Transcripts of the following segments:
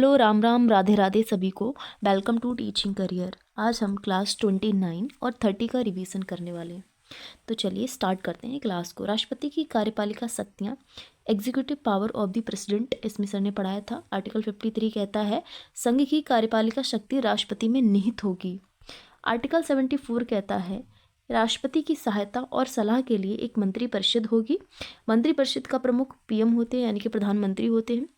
Hello, Ram Ram, Radhe Radhe सभी को। Welcome to teaching career. आज हम क्लास 29 और 30 का रिवीजन करने वाले हैं। तो चलिए स्टार्ट करते हैं क्लास को। राष्ट्रपति की कार्यपालिका शक्तियाँ, executive power of the president, इसमें सर ने पढ़ाया था। आर्टिकल 53 कहता है संघ की कार्यपालिका शक्ति राष्ट्रपति में निहित होगी। आर्टिकल 74 कहता है राष्ट्रपति की सहायता और सलाह के लिए एक मंत्रिपरिषद होगी। मंत्रिपरिषद का प्रमुख पीएम होते हैं, यानी कि प्रधानमंत्री होते हैं।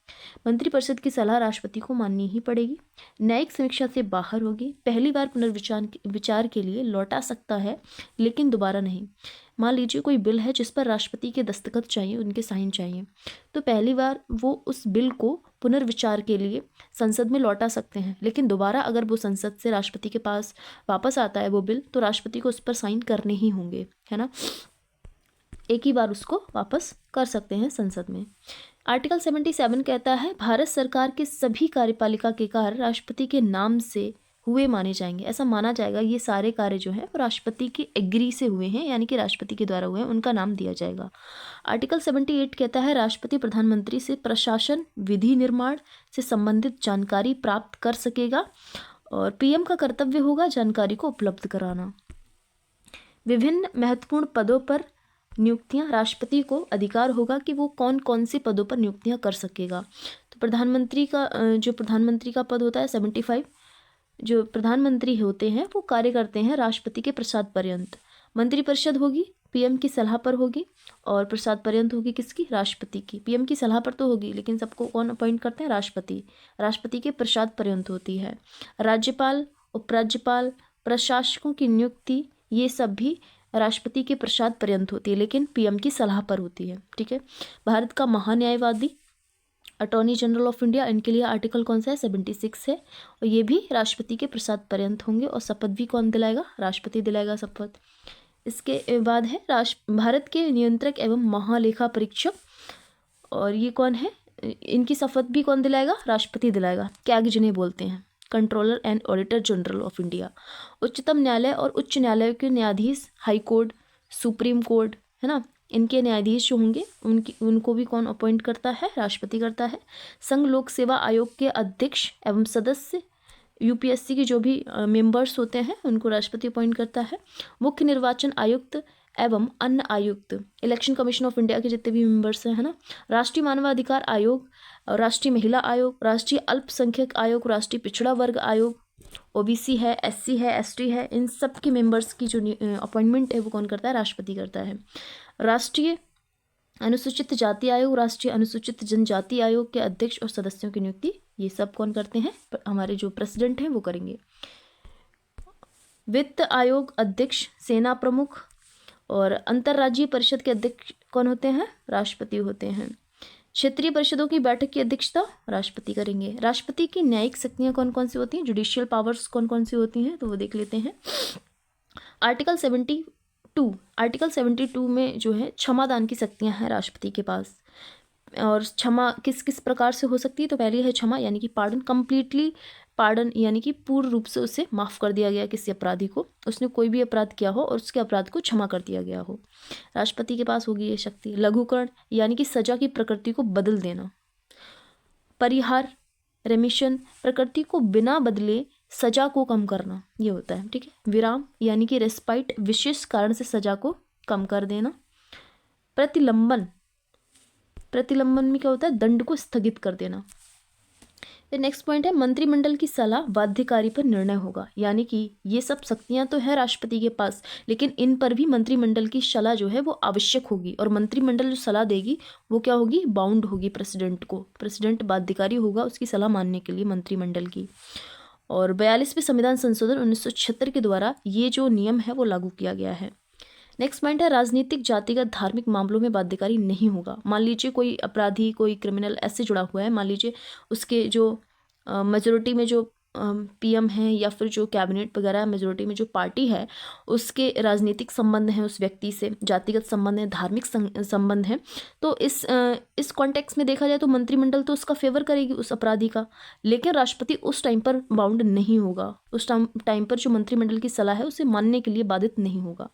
मंत्रिपरिषद की सलाह राष्ट्रपति को माननी ही पड़ेगी। न्यायिक समीक्षा से बाहर होगी। पहली बार पुनर्विचार के लिए लौटा सकता है, लेकिन दोबारा नहीं। मान लीजिए कोई बिल है जिस पर राष्ट्रपति के दस्तखत चाहिए, उनके साइन चाहिए, तो पहली बार वो उस बिल को पुनर्विचार के लिए संसद में लौटा सकते हैं, लेकिन दोबारा अगर वो संसद से राष्ट्रपति के पास वापस आता है वो बिल, तो राष्ट्रपति को उस पर साइन करने ही होंगे, है ना। एक ही बार उसको वापस कर सकते हैं संसद में। आर्टिकल 77 कहता है भारत सरकार के सभी कार्यपालिका के कार्य राष्ट्रपति के नाम से हुए माने जाएंगे। ऐसा माना जाएगा ये सारे कार्य जो हैं वो राष्ट्रपति के एग्री से हुए हैं, यानी कि राष्ट्रपति के द्वारा हुए हैं, उनका नाम दिया जाएगा। आर्टिकल 78 कहता है राष्ट्रपति प्रधानमंत्री से प्रशासन विधि निर्माण से संबंधित जानकारी प्राप्त कर सकेगा और पीएम का कर्तव्य होगा जानकारी को उपलब्ध कराना। विभिन्न महत्वपूर्ण पदों पर नियुक्तियां, राष्ट्रपति को अधिकार होगा कि वो कौन कौन से पदों पर नियुक्तियां कर सकेगा। तो प्रधानमंत्री का पद होता है 75, जो प्रधानमंत्री होते हैं वो कार्य करते हैं राष्ट्रपति के प्रसाद पर्यंत। मंत्रिपरिषद होगी, पीएम की सलाह पर होगी, और प्रसाद पर्यंत होगी किसकी? राष्ट्रपति की। पीएम की सलाह पर तो होगी, लेकिन सबको कौन अपॉइंट करते हैं? राष्ट्रपति। राष्ट्रपति के प्रसाद पर्यंत होती है। राज्यपाल, उपराज्यपाल, प्रशासकों की नियुक्ति, ये सब भी राष्ट्रपति के प्रसाद पर्यंत होती है, लेकिन पीएम की सलाह पर होती है। ठीक है। भारत का महान्यायवादी, अटॉर्नी जनरल ऑफ इंडिया, इनके लिए आर्टिकल कौन सा है? 76 है, और ये भी राष्ट्रपति के प्रसाद पर्यंत होंगे। और शपथ भी कौन दिलाएगा? राष्ट्रपति दिलाएगा शपथ। इसके बाद है भारत के नियंत्रक एवं महालेखा परीक्षक, और ये कौन है? इनकी शपथ भी कौन दिलाएगा? राष्ट्रपति दिलाएगा। कैग जिन्हें बोलते हैं, controller and auditor general of India. उच्चतम न्यायालय और उच्च न्यायालय के न्यायाधीश, हाई कोर्ट, सुप्रीम कोर्ट, है ना, इनके न्यायाधीश जो होंगे उनको भी कौन अपॉइंट करता है? राष्ट्रपति करता है। संघ लोक सेवा आयोग के अध्यक्ष एवं सदस्य, यूपीएससी के जो भी मेंबर्स होते हैं उनको राष्ट्रपति अपॉइंट करता है। मुख्य निर्वाचन आयुक्त एवं अन्य आयुक्त, इलेक्शन कमीशन ऑफ इंडिया के जितने भी मेंबर्स हैं, है ना। राष्ट्रीय मानवाधिकार आयोग, राष्ट्रीय महिला आयोग, राष्ट्रीय अल्पसंख्यक आयोग, राष्ट्रीय पिछड़ा वर्ग आयोग, ओबीसी है, एससी है, एसटी है, इन सब के मेंबर्स की जो अपॉइंटमेंट है वो कौन करता है? राष्ट्रपति करता है। राष्ट्रीय अनुसूचित जाति आयोग, राष्ट्रीय अनुसूचित जनजाति आयोग के अध्यक्ष और सदस्यों की नियुक्ति ये सब कौन करते हैं? हमारे जो प्रेसिडेंट हैं वो करेंगे। वित्त आयोग अध्यक्ष, सेना प्रमुख और अंतर्राज्यीय परिषद के अध्यक्ष कौन होते हैं? राष्ट्रपति होते हैं। क्षेत्रीय परिषदों की बैठक की अध्यक्षता राष्ट्रपति करेंगे। राष्ट्रपति की न्यायिक शक्तियां कौन कौन सी होती हैं? जुडिशियल पावर्स कौन कौन सी होती हैं? तो वो देख लेते हैं। आर्टिकल 72 में जो है क्षमादान की शक्तियां हैं राष्ट्रपति के पास। और क्षमा किस किस प्रकार से हो सकती है? तो पहली है क्षमा, यानी कि पार्डन, कंप्लीटली पार्डन, यानी कि पूर्ण रूप से उसे माफ़ कर दिया गया किसी अपराधी को, उसने कोई भी अपराध किया हो और उसके अपराध को क्षमा कर दिया गया हो, राष्ट्रपति के पास होगी ये शक्ति। लघुकरण, यानी कि सजा की प्रकृति को बदल देना। परिहार, रेमिशन, प्रकृति को बिना बदले सजा को कम करना, ये होता है। ठीक है। विराम, यानी कि रेस्पाइट, विशेष कारण से सजा को कम कर देना। प्रतिलंबन में क्या होता है? दंड को स्थगित कर देना। फिर नेक्स्ट पॉइंट है मंत्रिमंडल की सलाह बाध्यकारी पर निर्णय होगा, यानी कि ये सब शक्तियां तो है राष्ट्रपति के पास, लेकिन इन पर भी मंत्रिमंडल की सलाह जो है वो आवश्यक होगी, और मंत्रिमंडल जो सलाह देगी वो क्या होगी? बाउंड होगी प्रेसिडेंट को। प्रेसिडेंट बाध्यकारी होगा उसकी सलाह मानने के लिए मंत्रिमंडल की। और 42वें संविधान संशोधन 1976 के द्वारा ये जो नियम है वो लागू किया गया है। नेक्स्ट पॉइंट है राजनीतिक, जातिगत, धार्मिक मामलों में बाध्यकारी नहीं होगा। मान लीजिए कोई अपराधी, कोई क्रिमिनल ऐसे जुड़ा हुआ है, मान लीजिए उसके जो मेजोरिटी में जो पीएम है या फिर जो कैबिनेट वगैरह मेजोरिटी में जो पार्टी है उसके राजनीतिक संबंध हैं उस व्यक्ति से, जातिगत संबंध है, धार्मिक संबंध है, तो इस कॉन्टेक्स्ट में देखा जाए तो मंत्रिमंडल तो उसका फेवर करेगी उस अपराधी का, लेकिन राष्ट्रपति उस टाइम पर बाउंड नहीं होगा। उस टाइम पर जो मंत्रिमंडल की सलाह है उसे मानने के लिए बाधित नहीं होगा।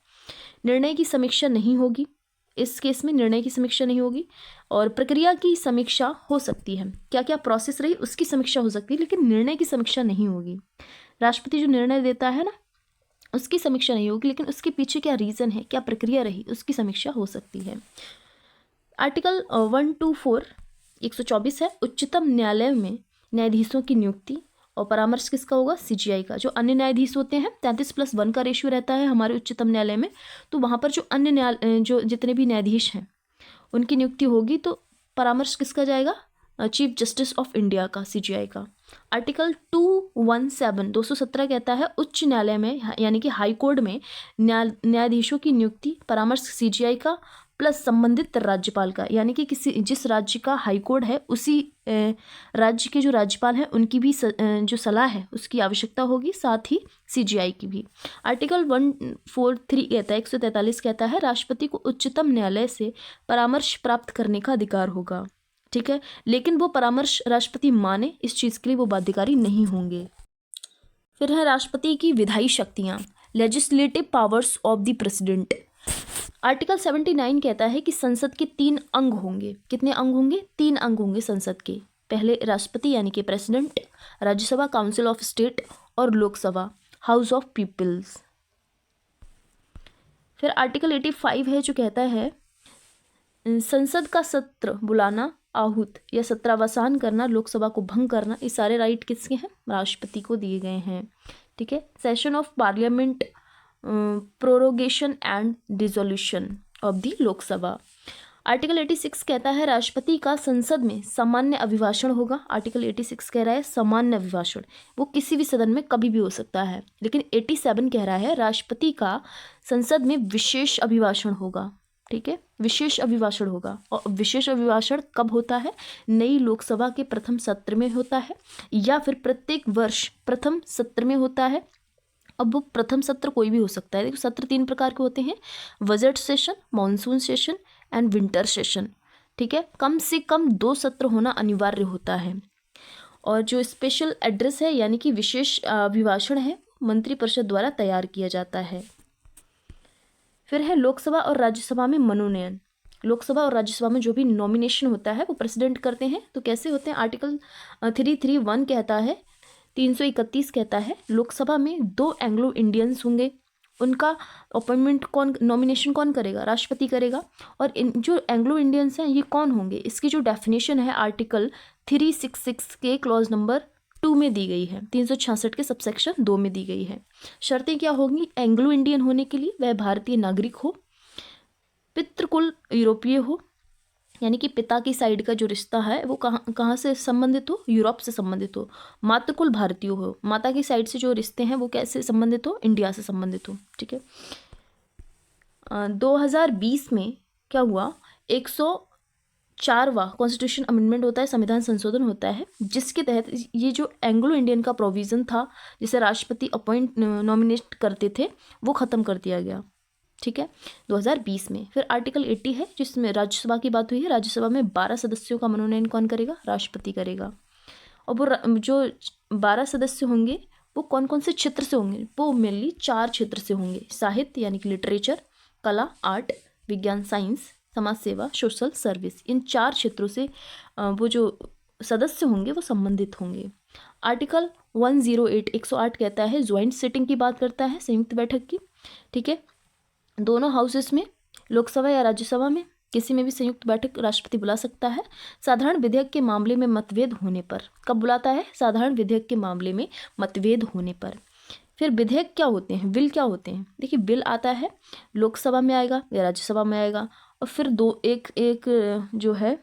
निर्णय की समीक्षा नहीं होगी, इस केस में निर्णय की समीक्षा नहीं होगी और प्रक्रिया की समीक्षा हो सकती है, क्या क्या प्रोसेस रही उसकी समीक्षा हो सकती है, लेकिन निर्णय की समीक्षा नहीं होगी। राष्ट्रपति जो निर्णय देता है ना उसकी समीक्षा नहीं होगी, लेकिन उसके पीछे क्या रीज़न है, क्या प्रक्रिया रही, उसकी समीक्षा हो सकती है। आर्टिकल 124 124 है, उच्चतम न्यायालय में न्यायाधीशों की नियुक्ति और परामर्श किसका होगा, सीजीआई का। जो अन्य न्यायाधीश होते हैं 33+1 का रेशियो रहता है हमारे उच्चतम न्यायालय में, तो वहाँ पर जो अन्य न्यायालय जो जितने भी न्यायाधीश हैं उनकी नियुक्ति होगी, तो परामर्श किसका जाएगा, चीफ जस्टिस ऑफ इंडिया का, सीजीआई का। आर्टिकल 217 कहता है उच्च न्यायालय में यानी कि हाई कोर्ट में न्यायाधीशों की नियुक्ति परामर्श सीजीआई का प्लस संबंधित राज्यपाल का, यानी कि जिस राज्य का हाई कोर्ट है उसी राज्य के जो राज्यपाल हैं उनकी भी जो सलाह है उसकी आवश्यकता होगी, साथ ही सीजीआई की भी। आर्टिकल 143 कहता है 143 कहता है राष्ट्रपति को उच्चतम न्यायालय से परामर्श प्राप्त करने का अधिकार होगा, ठीक है, लेकिन वो परामर्श राष्ट्रपति माने इस चीज़ के लिए वो बाध्यकारी नहीं होंगे। फिर है राष्ट्रपति की विधायी शक्तियाँ, legislative powers of the president. Article 79 कहता है कि संसद के 3 अंग होंगे। कितने अंग होंगे, 3 अंग होंगे संसद के। पहले राष्ट्रपति यानी कि president, Rajya Sabha council of state और लोकसभा हाउस ऑफ पीपल्स। फिर आर्टिकल 85 है जो कहता है संसद का सत्र बुलाना, आहूत या सत्रावसान करना, लोकसभा को भंग करना, ये सारे राइट किसके हैं, राष्ट्रपति को दिए गए हैं, ठीक है। Session of parliament, prorogation and dissolution of the Lok Sabha. Article 86 कहता है राष्ट्रपति का संसद में सामान्य अभिभाषण होगा। आर्टिकल 86 कह रहा है सामान्य अभिभाषण, वो किसी भी सदन में कभी भी हो सकता है, लेकिन 87 कह रहा है राष्ट्रपति का संसद में विशेष अभिभाषण होगा, ठीक है, विशेष अभिभाषण होगा। और विशेष अभिभाषण कब होता है, नई लोकसभा के प्रथम सत्र में होता है या फिर प्रत्येक वर्ष प्रथम सत्र में होता है। अब वो प्रथम सत्र कोई भी हो सकता है। देखो सत्र 3 प्रकार के होते हैं, budget session, monsoon session and winter session, ठीक है। कम से कम 2 सत्र होना अनिवार्य होता है। और जो स्पेशल एड्रेस है यानी कि विशेष अभिभाषण है मंत्रिपरिषद द्वारा तैयार किया जाता है। फिर है लोकसभा और राज्यसभा में मनोनयन। लोकसभा और राज्यसभा में जो भी नॉमिनेशन होता है वो प्रेसिडेंट करते हैं। तो कैसे होते हैं, आर्टिकल 331 कहता है, 331 कहता है लोकसभा में 2 एंग्लो इंडियंस होंगे, उनका अपॉइंटमेंट नॉमिनेशन कौन करेगा, राष्ट्रपति करेगा। और इन जो एंग्लो इंडियंस हैं ये कौन होंगे, इसकी जो डेफिनेशन है आर्टिकल 366 के क्लॉज नंबर 2 में दी गई है, 366 के सबसेक्शन 2 में दी गई है। शर्तें क्या होंगी, एंग्लो इंडियन होने के लिए वह भारतीय नागरिक हो, पितृकुल यूरोपीय हो, यानी कि पिता की साइड का जो रिश्ता है वो कहाँ से संबंधित हो, यूरोप से संबंधित हो। मातृकुल भारतीय हो, माता की साइड से जो रिश्ते हैं वो कैसे संबंधित हो, इंडिया से संबंधित हो, ठीक है। 2020 में क्या हुआ, 104वां कॉन्स्टिट्यूशन अमेंडमेंट होता है, संविधान संशोधन होता है, जिसके तहत ये जो एंग्लो इंडियन का प्रोविज़न था जिसे राष्ट्रपति नॉमिनेट करते थे वो ख़त्म कर दिया गया, ठीक है, 2020 में। फिर आर्टिकल 80 है जिसमें राज्यसभा की बात हुई है। राज्यसभा में 12 सदस्यों का मनोनयन कौन करेगा, राष्ट्रपति करेगा। और वो जो 12 सदस्य होंगे वो कौन कौन से क्षेत्र से होंगे, वो मेनली 4 क्षेत्र से होंगे, साहित्य यानी कि लिटरेचर, कला आर्ट, विज्ञान साइंस, समाज सेवा सोशल सर्विस, इन 4 क्षेत्रों से वो जो सदस्य होंगे वो संबंधित होंगे। आर्टिकल 108 कहता है ज्वाइंट सिटिंग की बात करता है, संयुक्त बैठक की, ठीक है। दोनों हाउसेस में, लोकसभा या राज्यसभा में, किसी में भी संयुक्त बैठक राष्ट्रपति बुला सकता है साधारण विधेयक के मामले में मतभेद होने पर। कब बुलाता है, साधारण विधेयक के मामले में मतभेद होने पर। फिर विधेयक क्या होते हैं, बिल क्या होते हैं, देखिए बिल आता है लोकसभा में आएगा या राज्यसभा में आएगा, और फिर जो है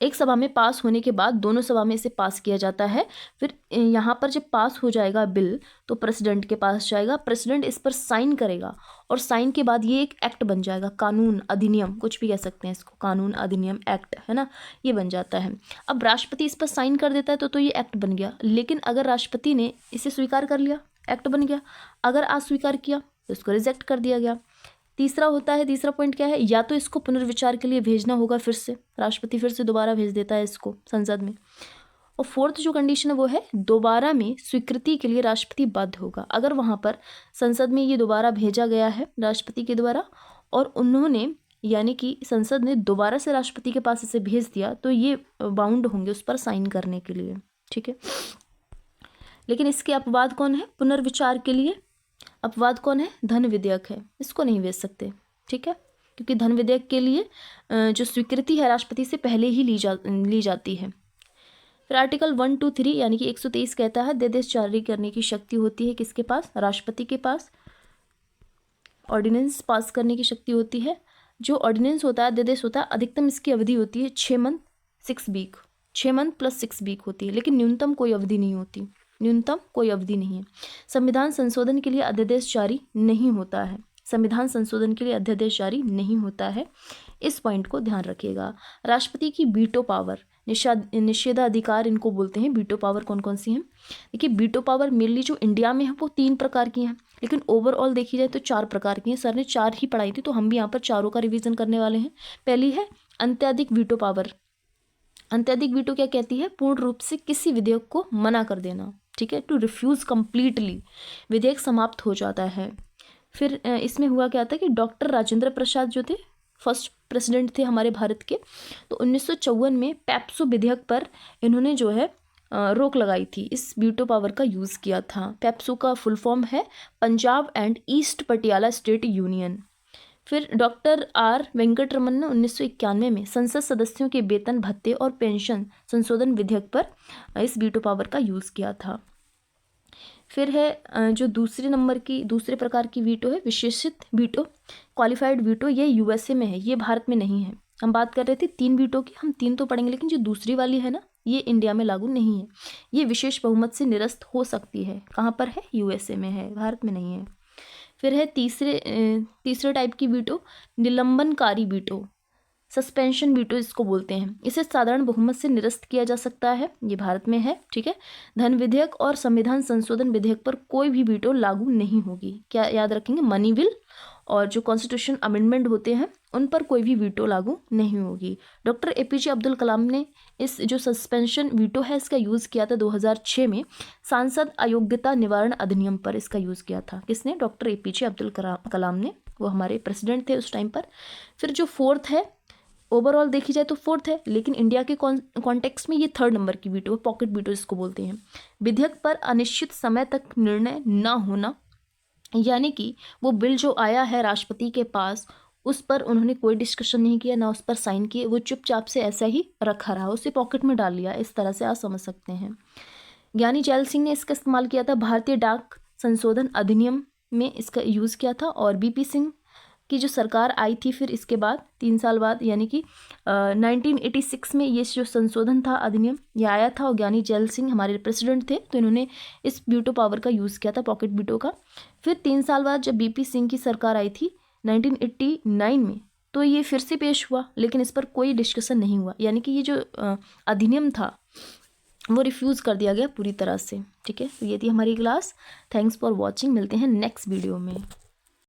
एक सभा में पास होने के बाद दोनों सभा में इसे पास किया जाता है। फिर यहाँ पर जब पास हो जाएगा बिल तो प्रेसिडेंट के पास जाएगा, प्रेसिडेंट इस पर साइन करेगा और साइन के बाद ये एक एक्ट बन जाएगा, कानून अधिनियम कुछ भी कह सकते हैं इसको, कानून अधिनियम एक्ट है ना, ये बन जाता है। अब राष्ट्रपति इस पर साइन कर देता है तो ये एक्ट बन गया। लेकिन अगर राष्ट्रपति ने इसे स्वीकार कर लिया, एक्ट बन गया। अगर अस्वीकार किया तो इसको रिजेक्ट कर दिया गया। तीसरा पॉइंट क्या है, या तो इसको पुनर्विचार के लिए भेजना होगा, फिर से राष्ट्रपति फिर से दोबारा भेज देता है इसको संसद में। और फोर्थ जो कंडीशन है वो है दोबारा में स्वीकृति के लिए राष्ट्रपति बाध्य होगा। अगर वहाँ पर संसद में ये दोबारा भेजा गया है राष्ट्रपति के द्वारा और उन्होंने यानी कि संसद ने दोबारा से राष्ट्रपति के पास इसे भेज दिया तो ये बाउंड होंगे उस पर साइन करने के लिए, ठीक है। लेकिन इसके अपवाद कौन है पुनर्विचार के लिए? अपवाद कौन है? धन विधेयक है, इसको नहीं भेज सकते, ठीक है, क्योंकि धन विधेयक के लिए जो स्वीकृति है राष्ट्रपति से पहले ही ली जाती है। फिर आर्टिकल 1, 2, 3 यानी कि 123 कहता है अध्यादेश जारी करने की शक्ति होती है किसके पास? राष्ट्रपति के पास। ऑर्डिनेंस पास करने की शक्ति होती है। जो ऑर्डिनेंस होता है, अध्यादेश होता है, अधिकतम इसकी अवधि होती है 6 month 6 week, 6 month plus 6 week होती है, लेकिन न्यूनतम कोई अवधि नहीं होती, न्यूनतम कोई अवधि नहीं है। संविधान संशोधन के लिए अध्यादेश जारी नहीं होता है, संविधान संशोधन के लिए अध्यादेश जारी नहीं होता है, इस पॉइंट को ध्यान रखिएगा। राष्ट्रपति की वीटो पावर, निषेधाधिकार इनको बोलते हैं। वीटो पावर कौन कौन सी हैं? देखिए वीटो पावर मेनली जो इंडिया में है वो 3 प्रकार की हैं, लेकिन ओवरऑल देखी जाए तो 4 प्रकार की हैं। सर ने 4 ही पढ़ाई थी तो हम भी यहाँ पर चारों का रिवीजन करने वाले हैं। पहली है अत्यधिक वीटो पावर। अत्यधिक वीटो क्या कहती है? पूर्ण रूप से किसी विधेयक को मना कर देना, ठीक है, टू रिफ्यूज कंप्लीटली, विधेयक समाप्त हो जाता है। फिर इसमें हुआ क्या था कि डॉक्टर राजेंद्र प्रसाद जो थे फर्स्ट प्रेसिडेंट थे हमारे भारत के, तो 1954 में पैप्सो विधेयक पर इन्होंने जो है रोक लगाई थी, इस वीटो पावर का यूज़ किया था। पैप्सो का फुल फॉर्म है Punjab and east Patiala state union. फिर डॉक्टर आर वेंकटरमन ने 1991 में संसद सदस्यों के वेतन भत्ते और पेंशन संशोधन विधेयक पर इस वीटो पावर का यूज़ किया था। फिर है जो दूसरे प्रकार की वीटो है विशेषित वीटो, क्वालिफाइड वीटो, ये यूएसए में है, ये भारत में नहीं है। हम बात कर रहे थे 3 वीटो की, हम 3 तो पढ़ेंगे, लेकिन जो दूसरी वाली है ना ये इंडिया में लागू नहीं है, ये विशेष बहुमत से निरस्त हो सकती है। कहाँ पर है? यूएसए में है, भारत में नहीं है। फिर है तीसरे टाइप की वीटो निलंबनकारी वीटो, सस्पेंशन वीटो इसको बोलते हैं। इसे साधारण बहुमत से निरस्त किया जा सकता है, ये भारत में है, ठीक है। धन विधेयक और संविधान संशोधन विधेयक पर कोई भी वीटो लागू नहीं होगी। क्या याद रखेंगे? मनी बिल और जो कॉन्स्टिट्यूशन अमेंडमेंट होते हैं उन पर कोई भी वीटो लागू नहीं होगी। डॉक्टर एपीजे अब्दुल कलाम ने इस जो सस्पेंशन वीटो है इसका यूज़ किया था 2006 में सांसद अयोग्यता निवारण अधिनियम पर, इसका यूज़ किया था। किसने? डॉक्टर एपीजे अब्दुल कलाम ने, वो हमारे प्रेसिडेंट थे उस टाइम पर। फिर जो फोर्थ है, ओवरऑल देखी जाए तो फोर्थ है, लेकिन इंडिया के कॉन्टेक्स्ट में ये 3rd नंबर की वीटो है, पॉकेट वीटो इसको बोलते हैं। विधेयक पर अनिश्चित समय तक निर्णय ना होना, यानी कि वो बिल जो आया है राष्ट्रपति के पास उस पर उन्होंने कोई डिस्कशन नहीं किया, ना उस पर साइन किए, वो चुपचाप से ऐसा ही रखा रहा, उसे पॉकेट में डाल लिया, इस तरह से आप समझ सकते हैं। ज्ञानी जैल सिंह ने इसका इस्तेमाल किया था भारतीय डाक संशोधन अधिनियम में, इसका यूज़ किया था। और बीपी सिंह की जो सरकार आई थी फिर इसके बाद 3 साल बाद, यानी कि 1986 में ये जो संशोधन था अधिनियम ये आया था, और ज्ञानी जैल सिंह हमारे प्रेसिडेंट थे तो इन्होंने इस वीटो पावर का यूज़ किया था, पॉकेट वीटो का। फिर 3 साल बाद जब बीपी सिंह की सरकार आई थी 1989 में, तो ये फिर से पेश हुआ, लेकिन इस पर कोई डिस्कशन नहीं हुआ, यानी कि ये जो अधिनियम था वो रिफ्यूज़ कर दिया गया पूरी तरह से, ठीक है। तो ये थी हमारी क्लास। थैंक्स फॉर वॉचिंग, मिलते हैं नेक्स्ट वीडियो में।